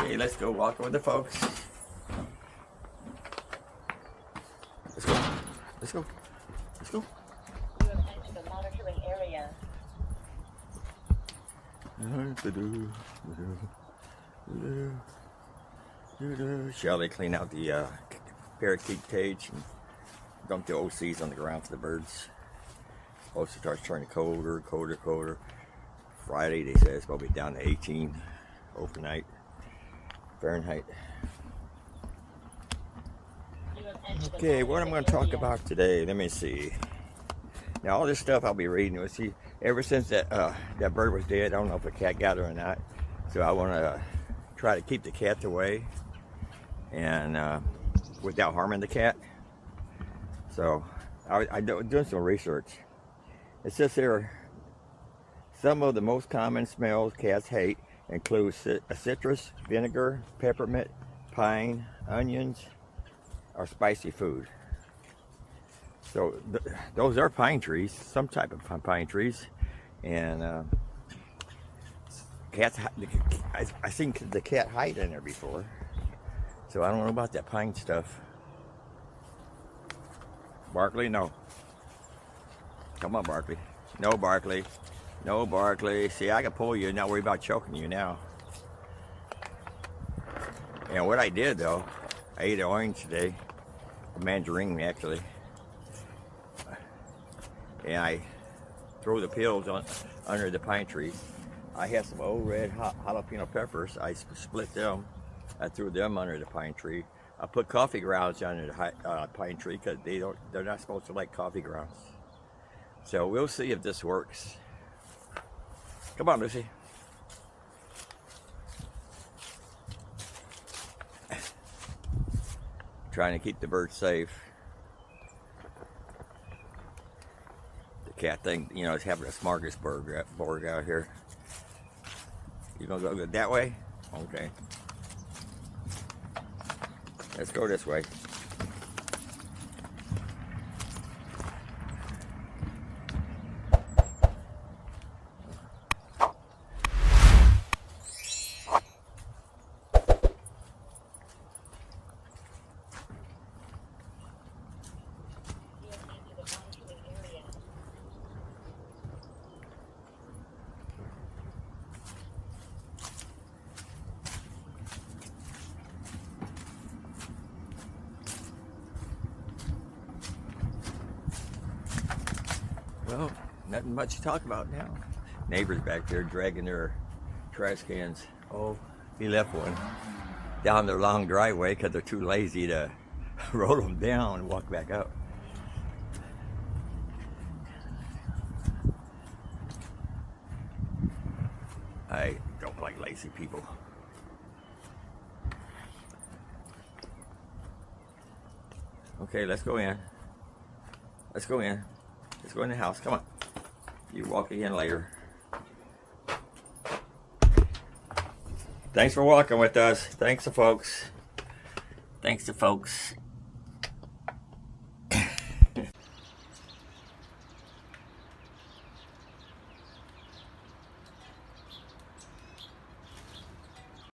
Okay, let's go walking with the folks. Let's go. Let's go. Let's go. You have entered the monitoring area. Shall they clean out the parakeet cage and dump the OCs on the ground for the birds? Supposed to start turning colder, colder, colder. Friday they said it's going to be down to 18 overnight Fahrenheit. Okay, what I'm going to talk about today, let me see. Now all this stuff I'll be reading, let's see, ever since that bird was dead, I don't know if a cat got it or not, so I want to try to keep the cats away and without harming the cat. So I'm doing some research. It says here, some of the most common smells cats hate include citrus, vinegar, peppermint, pine, onions, or spicy food. So those are pine trees, some type of pine trees, and cats. I've seen the cat hide in there before, so I don't know about that pine stuff. Barkley, no. Come on, Barkley. No, Barkley. No, Barkley. See, I can pull you. Not worry about choking you now. And what I did though, I ate an orange today, a mandarin actually. And I throw the peels under the pine tree. I had some old red jalapeno peppers. I split them. I threw them under the pine tree. I put coffee grounds under the pine tree because they're not supposed to like coffee grounds. So we'll see if this works. Come on, Lucy. Trying to keep the birds safe. Cat thing, you know, it's having a smorgasbord out here. You gonna go that way? Okay. Let's go this way. Well, nothing much to talk about now. Neighbors back there dragging their trash cans. Oh, he left one down their long driveway because they're too lazy to roll them down and walk back up. I don't like lazy people. Okay, let's go in. Let's go in. Let's go in the house. Come on. You walk again later. Thanks for walking with us. Thanks to folks. Thanks to folks.